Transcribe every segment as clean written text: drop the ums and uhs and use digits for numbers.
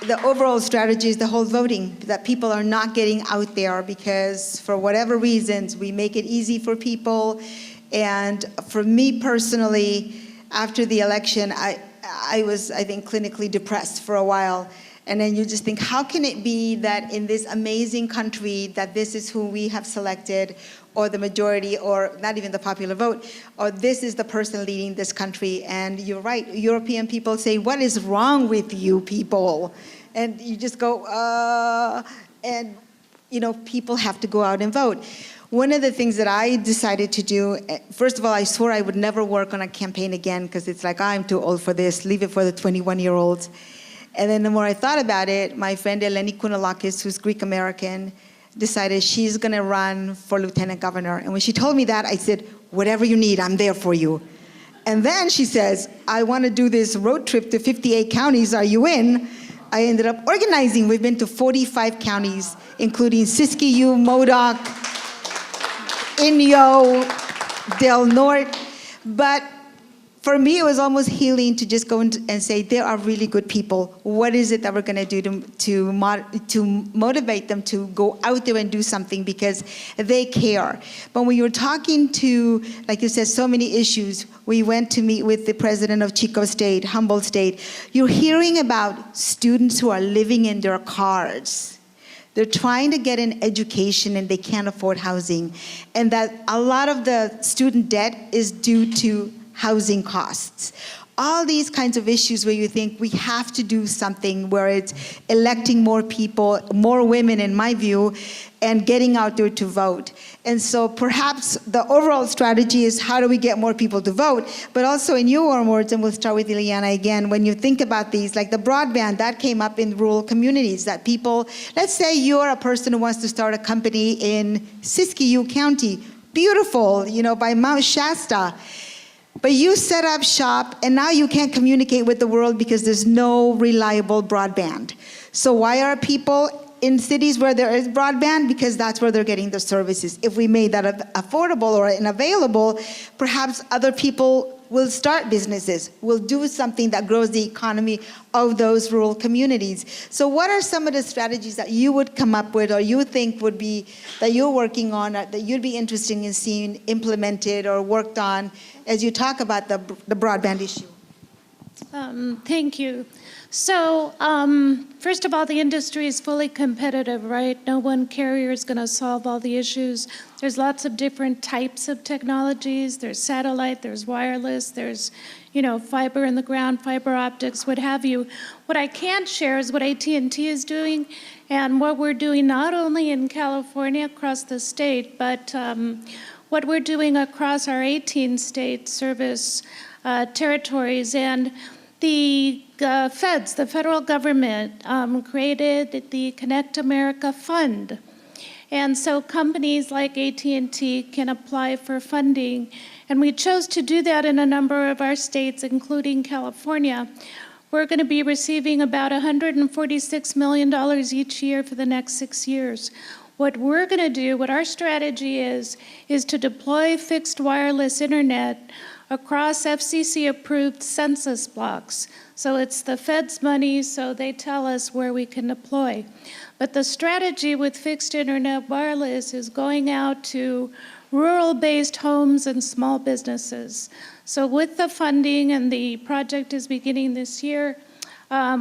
the overall strategy is the whole voting, that people are not getting out there because for whatever reasons, we make it easy for people. And for me personally, after the election, I was, I think, clinically depressed for a while. And then you just think, how can it be that in this amazing country that this is who we have selected, or the majority, or not even the popular vote, or this is the person leading this country? And you're right, European people say, what is wrong with you people? And you just go, and you know, people have to go out and vote. One of the things that I decided to do, first of all, I swore I would never work on a campaign again because it's like, I'm too old for this, leave it for the 21-year-olds. And then the more I thought about it, my friend Eleni Kounalakis, who's Greek American, decided she's gonna run for lieutenant governor. And when she told me that, I said, whatever you need, I'm there for you. And then she says, I wanna do this road trip to 58 counties, are you in? I ended up organizing. We've been to 45 counties, including Siskiyou, Modoc, Inyo, Del Norte. But for me, it was almost healing to just go and say, there are really good people. What is it that we're going to do to motivate them to go out there and do something because they care? But when you're talking to, like you said, so many issues, we went to meet with the president of Chico State, Humboldt State. You're hearing about students who are living in their cars. They're trying to get an education and they can't afford housing. And that a lot of the student debt is due to housing costs. All these kinds of issues where you think we have to do something, where it's electing more people, more women in my view, and getting out there to vote. And so perhaps the overall strategy is how do we get more people to vote, but also in your own words, and we'll start with Ileana again, when you think about these, like the broadband, that came up in rural communities, that people, let's say you're a person who wants to start a company in Siskiyou County, beautiful, you know, by Mount Shasta. But you set up shop, and now you can't communicate with the world because there's no reliable broadband. So why are people in cities where there is broadband? Because that's where they're getting the services. If we made that affordable or unavailable, perhaps other people will start businesses, will do something that grows the economy of those rural communities. So what are some of the strategies that you would come up with, or you think would be, that you're working on, that you'd be interested in seeing implemented or worked on as you talk about the broadband issue? Thank you. So first of all, the industry is fully competitive, right? No one carrier is going to solve all the issues. There's lots of different types of technologies. There's satellite, there's wireless, there's, you know, fiber in the ground, fiber optics, what have you. What I can't share is what AT&T is doing and what we're doing not only in California across the state, but what we're doing across our 18-state service territories. And the feds, the federal government, created the Connect America Fund. And so companies like AT&T can apply for funding. And we chose to do that in a number of our states, including California. We're going to be receiving about $146 million each year for the next 6 years. What we're going to do, what our strategy is to deploy fixed wireless internet across FCC-approved census blocks. So it's the Fed's money, so they tell us where we can deploy. But the strategy with fixed internet wireless is going out to rural-based homes and small businesses. So with the funding, and the project is beginning this year,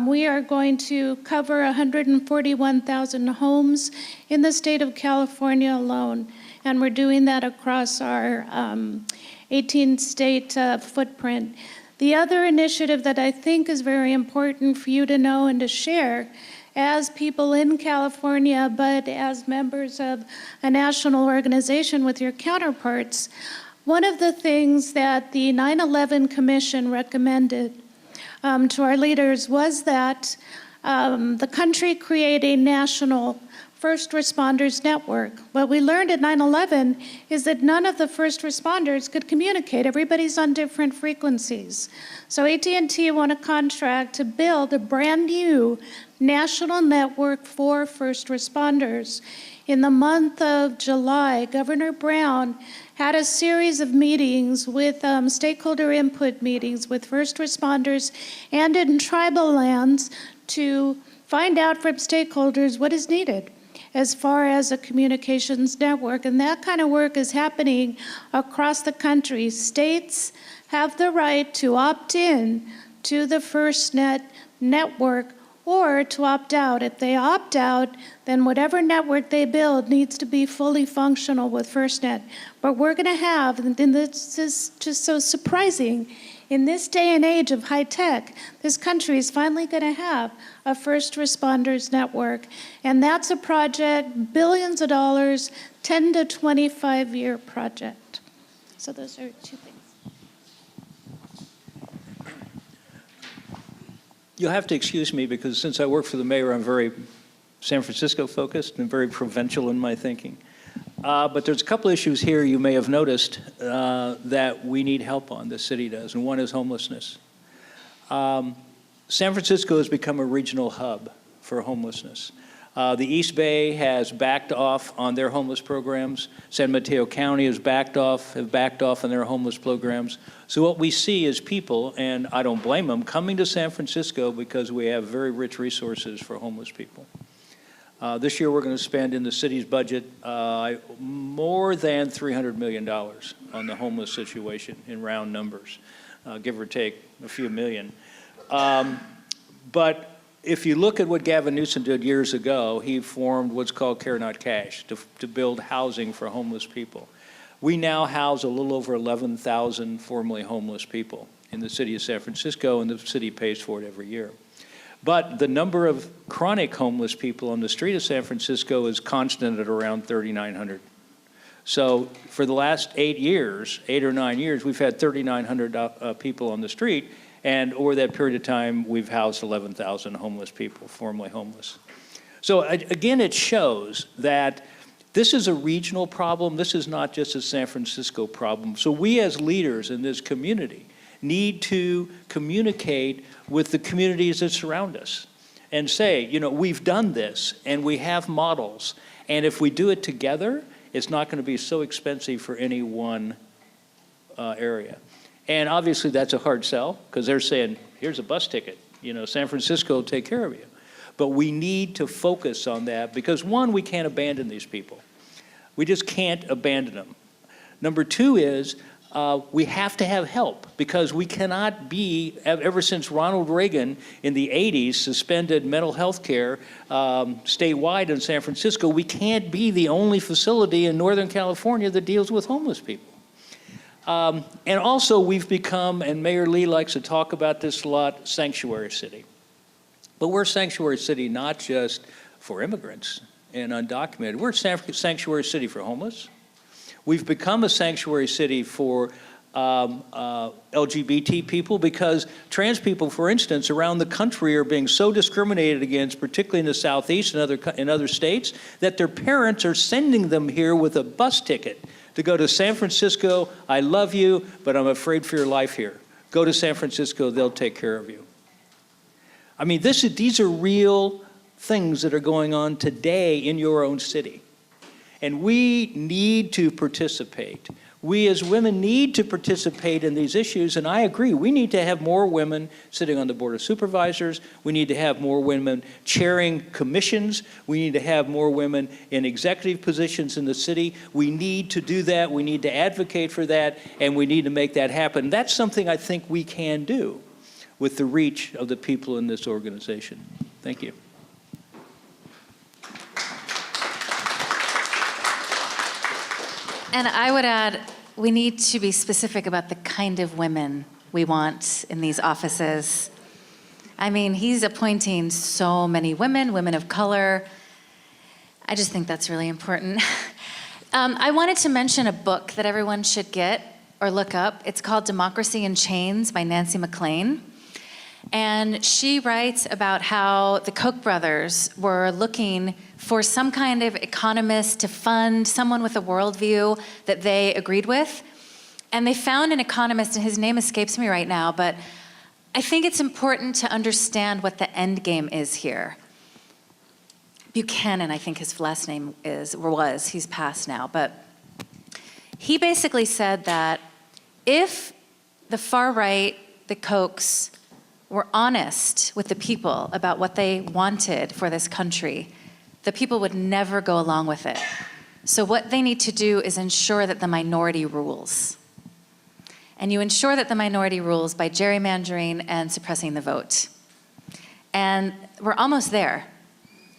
we are going to cover 141,000 homes in the state of California alone. And we're doing that across our 18-state footprint. The other initiative that I think is very important for you to know and to share as people in California, but as members of a national organization with your counterparts, one of the things that the 9/11 Commission recommended to our leaders was that the country create a national first responders network. What we learned at 9/11 is that none of the first responders could communicate. Everybody's on different frequencies. So AT&T won a contract to build a brand new national network for first responders. In the month of July, Governor Brown had a series of meetings with stakeholder input meetings with first responders and in tribal lands to find out from stakeholders what is needed as far as a communications network. And that kind of work is happening across the country. States have the right to opt in to the FirstNet network or to opt out. If they opt out, then whatever network they build needs to be fully functional with FirstNet. But we're going to have, and this is just so surprising, in this day and age of high tech, this country is finally going to have a first responders network. And that's a project, billions of dollars, 10 to 25-year project. So those are two things. You'll have to excuse me because since I work for the mayor, I'm very San Francisco focused and very provincial in my thinking. But there's a couple issues here you may have noticed that we need help on, the city does, and one is homelessness. San Francisco has become a regional hub for homelessness. The East Bay has backed off on their homeless programs. San Mateo County have backed off on their homeless programs. So what we see is people, and I don't blame them, coming to San Francisco because we have very rich resources for homeless people. This year we're going to spend in the city's budget more than $300 million on the homeless situation in round numbers, give or take a few million. But if you look at what Gavin Newsom did years ago, he formed what's called Care Not Cash to build housing for homeless people. We now house a little over 11,000 formerly homeless people in the city of San Francisco, and the city pays for it every year. But the number of chronic homeless people on the street of San Francisco is constant at around 3,900. So for the last 8 or 9 years, we've had 3,900 people on the street, and over that period of time, we've housed 11,000 homeless people, formerly homeless. So again, it shows that this is a regional problem. This is not just a San Francisco problem. So we as leaders in this community need to communicate with the communities that surround us and say, you know, we've done this and we have models. And if we do it together, it's not going to be so expensive for any one area. And obviously that's a hard sell because they're saying, here's a bus ticket. You know, San Francisco will take care of you. But we need to focus on that because one, we can't abandon these people. We just can't abandon them. Number two is we have to have help because we cannot be, ever since Ronald Reagan in the 80s suspended mental health care statewide in San Francisco, we can't be the only facility in Northern California that deals with homeless people. And also we've become, and Mayor Lee likes to talk about this a lot, sanctuary city. But we're a sanctuary city not just for immigrants and undocumented. We're a sanctuary city for homeless. We've become a sanctuary city for LGBT people because trans people, for instance, around the country are being so discriminated against, particularly in the Southeast and other states, that their parents are sending them here with a bus ticket to go to San Francisco. I love you, but I'm afraid for your life here. Go to San Francisco, they'll take care of you. I mean, these are real things that are going on today in your own city. And we need to participate. We as women need to participate in these issues, and I agree. We need to have more women sitting on the Board of Supervisors. We need to have more women chairing commissions. We need to have more women in executive positions in the city. We need to do that. We need to advocate for that, and we need to make that happen. That's something I think we can do with the reach of the people in this organization. Thank you. And I would add, we need to be specific about the kind of women we want in these offices. I mean, he's appointing so many women, women of color. I just think that's really important. I wanted to mention a book that everyone should get or look up. It's called Democracy in Chains by Nancy MacLean. And she writes about how the Koch brothers were looking for some kind of economist to fund someone with a worldview that they agreed with. And they found an economist, and his name escapes me right now, but I think it's important to understand what the end game is here. Buchanan, I think his last name was, he's passed now, but he basically said that if the far right, the Kochs, were honest with the people about what they wanted for this country, the people would never go along with it. So what they need to do is ensure that the minority rules. And you ensure that the minority rules by gerrymandering and suppressing the vote. And we're almost there.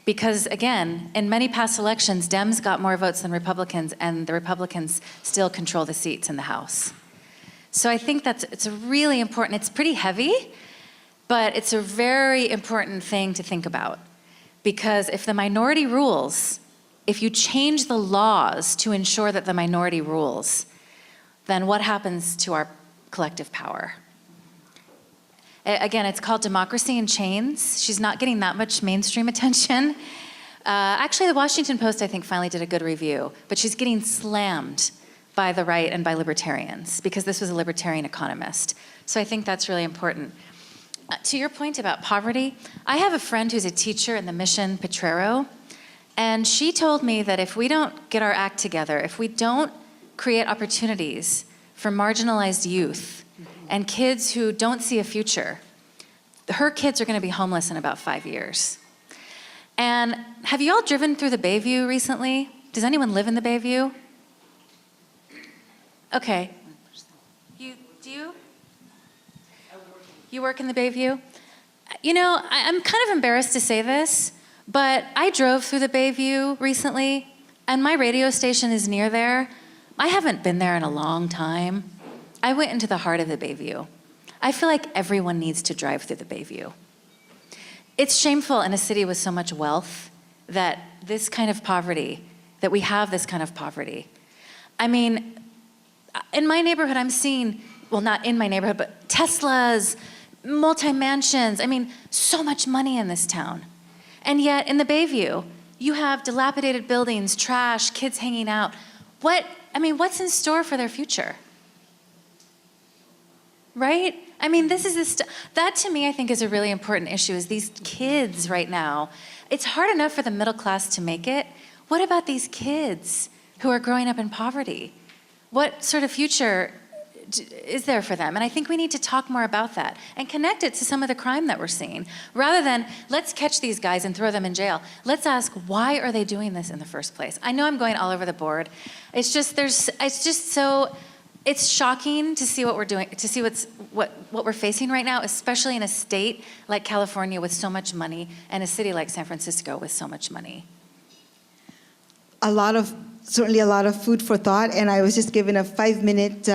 Because again, in many past elections, Dems got more votes than Republicans, and the Republicans still control the seats in the House. So I think it's a really important, it's pretty heavy, but it's a very important thing to think about. Because if the minority rules, if you change the laws to ensure that the minority rules, then what happens to our collective power? Again, it's called Democracy in Chains. She's not getting that much mainstream attention. Actually, the Washington Post, I think, finally did a good review, but she's getting slammed by the right and by libertarians, because this was a libertarian economist. So I think that's really important. To your point about poverty, I have a friend who's a teacher in the Mission Potrero, and she told me that if we don't get our act together, if we don't create opportunities for marginalized youth and kids who don't see a future, her kids are going to be homeless in about 5 years. And have you all driven through the Bayview recently? Does anyone live in the Bayview? Okay. Do you? You work in the Bayview? You know, I'm kind of embarrassed to say this, but I drove through the Bayview recently, and my radio station is near there. I haven't been there in a long time. I went into the heart of the Bayview. I feel like everyone needs to drive through the Bayview. It's shameful in a city with so much wealth that this kind of poverty, that we have this kind of poverty. I mean, in my neighborhood, I'm seeing, well, not in my neighborhood, but Teslas, multi-mansions. I mean, so much money in this town. And yet in the Bayview, you have dilapidated buildings, trash, kids hanging out. What's in store for their future? Right? I mean, that to me, I think, is a really important issue, is these kids right now. It's hard enough for the middle class to make it. What about these kids who are growing up in poverty? What sort of future is there for them? And I think we need to talk more about that and connect it to some of the crime that we're seeing. Rather than, let's catch these guys and throw them in jail. Let's ask, why are they doing this in the first place? I know I'm going all over the board. It's shocking to see what we're doing, to see what we're facing right now, especially in a state like California with so much money and a city like San Francisco with so much money. Certainly a lot of food for thought, and I was just given a 5-minute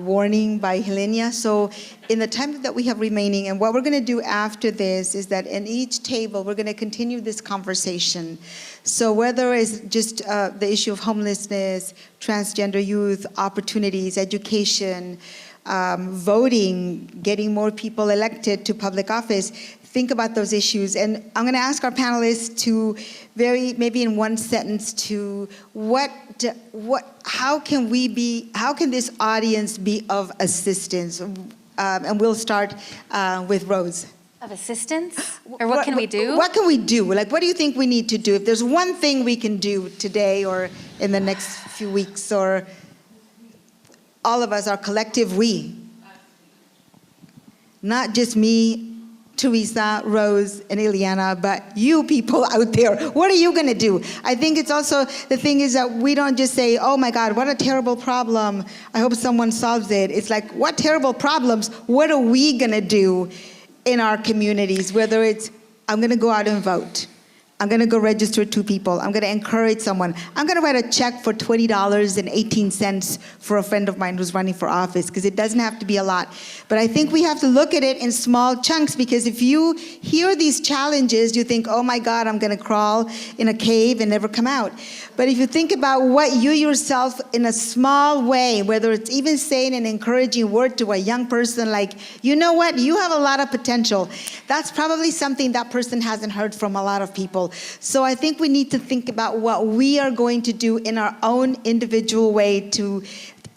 warning by Helenia. So in the time that we have remaining, and what we're going to do after this is that in each table, we're going to continue this conversation. So whether it's just the issue of homelessness, transgender youth, opportunities, education, voting, getting more people elected to public office, think about those issues. And I'm going to ask our panelists to maybe in one sentence, to how can this audience be of assistance? And we'll start with Rose. Of assistance? Or what can we do? What can we do? Like, what do you think we need to do? If there's one thing we can do today or in the next few weeks, or all of us, our collective we. Not just me, Teresa, Rose, and Ileana, but you people out there. What are you going to do? I think it's also, the thing is that we don't just say, oh my God, what a terrible problem. I hope someone solves it. It's like, what terrible problems? What are we going to do in our communities? Whether it's, I'm going to go out and vote. I'm going to go register 2 people. I'm going to encourage someone. I'm going to write a check for $20.18 for a friend of mine who's running for office, because it doesn't have to be a lot. But I think we have to look at it in small chunks, because if you hear these challenges, you think, oh my God, I'm going to crawl in a cave and never come out. But if you think about what you yourself, in a small way, whether it's even saying an encouraging word to a young person, like, you know what, you have a lot of potential. That's probably something that person hasn't heard from a lot of people. So I think we need to think about what we are going to do in our own individual way, to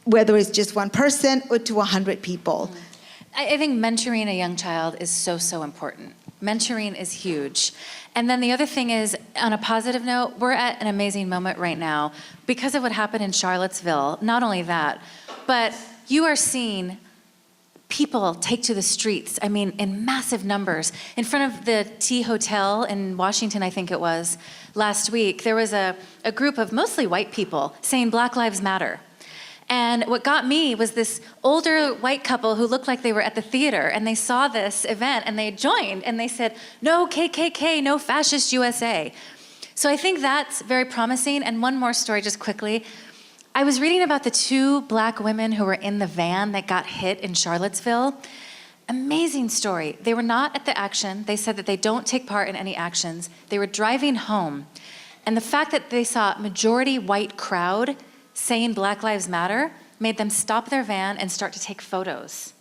whether it's just one person or to 100 people. I think mentoring a young child is so important. Mentoring is huge. And then the other thing is, on a positive note, we're at an amazing moment right now because of what happened in Charlottesville. Not only that, but you are seeing people take to the streets, I mean, in massive numbers. In front of the T Hotel in Washington, I think it was, last week, there was a group of mostly white people saying Black Lives Matter. And what got me was this older white couple who looked like they were at the theater, and they saw this event and they joined and they said, "No KKK, no fascist USA." So I think that's very promising. And one more story just quickly. I was reading about the 2 Black women who were in the van that got hit in Charlottesville. Amazing story. They were not at the action. They said that they don't take part in any actions. They were driving home. And the fact that they saw a majority white crowd saying Black Lives Matter made them stop their van and start to take photos.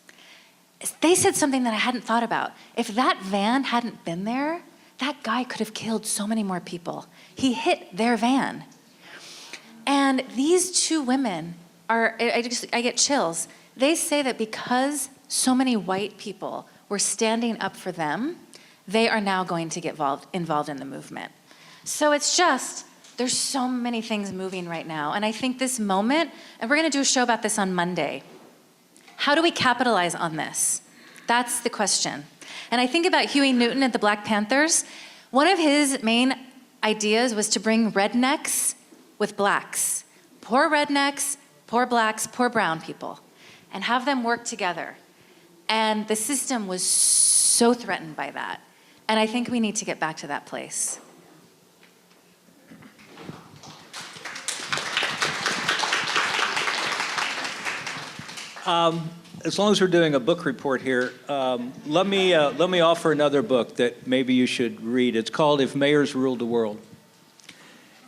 They said something that I hadn't thought about. If that van hadn't been there, that guy could have killed so many more people. He hit their van. And these 2 women I get chills. They say that because so many white people were standing up for them, they are now going to get involved in the movement. So it's just, there's so many things moving right now. And I think this moment, and we're gonna do a show about this on Monday. How do we capitalize on this? That's the question. And I think about Huey Newton at the Black Panthers. One of his main ideas was to bring rednecks with blacks. Poor rednecks, poor blacks, poor brown people, and have them work together. And the system was so threatened by that. And I think we need to get back to that place. As long as we're doing a book report here, let me offer another book that maybe you should read. It's called If Mayors Ruled the World.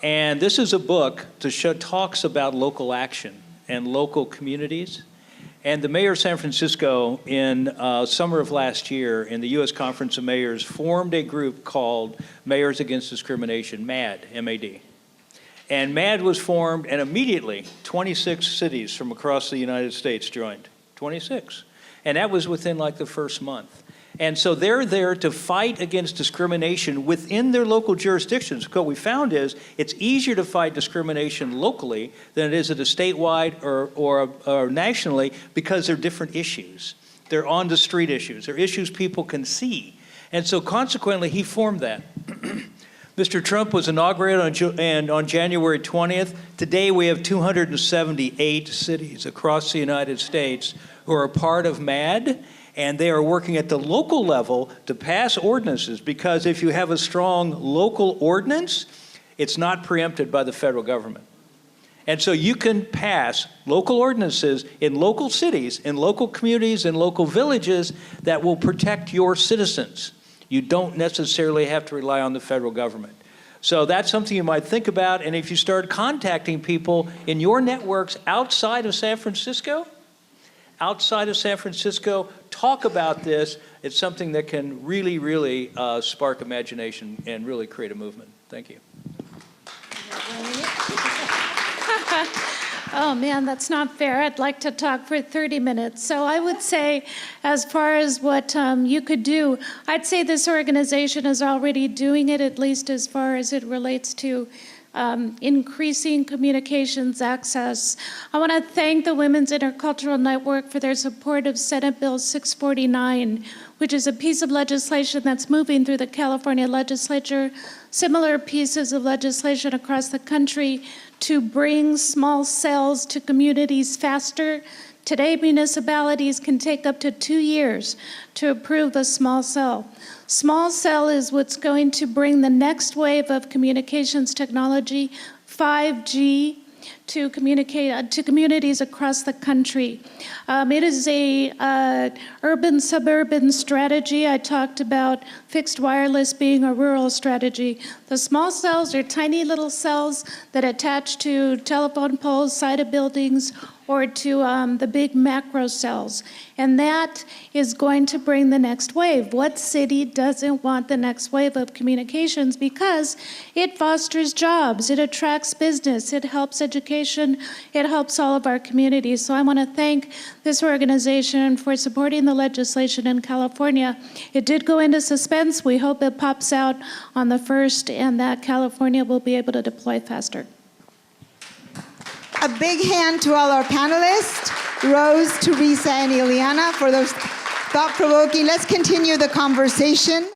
And this is a book talks about local action and local communities. And the mayor of San Francisco in summer of last year in the U.S. Conference of Mayors formed a group called Mayors Against Discrimination, MAD, M-A-D. And MAD was formed, and immediately 26 cities from across the United States joined, 26. And that was within like the first month. And so they're there to fight against discrimination within their local jurisdictions. What we found is it's easier to fight discrimination locally than it is at a statewide or nationally because they're different issues. They're on the street issues. They're issues people can see. And so consequently, he formed that. Mr. Trump was inaugurated on January 20th. Today, we have 278 cities across the United States who are part of MAD, and they are working at the local level to pass ordinances, because if you have a strong local ordinance, it's not preempted by the federal government. And so you can pass local ordinances in local cities, in local communities, in local villages that will protect your citizens. You don't necessarily have to rely on the federal government. So that's something you might think about. And if you start contacting people in your networks outside of San Francisco, talk about this. It's something that can really, really spark imagination and really create a movement. Thank you. Oh man, that's not fair. I'd like to talk for 30 minutes. So I would say, as far as what you could do, I'd say this organization is already doing it, at least as far as it relates to increasing communications access. I want to thank the Women's Intercultural Network for their support of Senate Bill 649, which is a piece of legislation that's moving through the California legislature, similar pieces of legislation across the country to bring small cells to communities faster. Today, municipalities can take up to 2 years to approve a small cell. Small cell is what's going to bring the next wave of communications technology, 5G, to communicate to communities across the country. It is a urban-suburban strategy. I talked about fixed wireless being a rural strategy. The small cells are tiny little cells that attach to telephone poles, side of buildings, or to the big macro cells. And that is going to bring the next wave. What city doesn't want the next wave of communications? Because it fosters jobs, it attracts business, it helps education, it helps all of our communities. So I want to thank this organization for supporting the legislation in California. It did go into suspense. We hope it pops out on the 1st and that California will be able to deploy faster. A big hand to all our panelists. Rose, Teresa, and Ileana for those thought-provoking. Let's continue the conversation.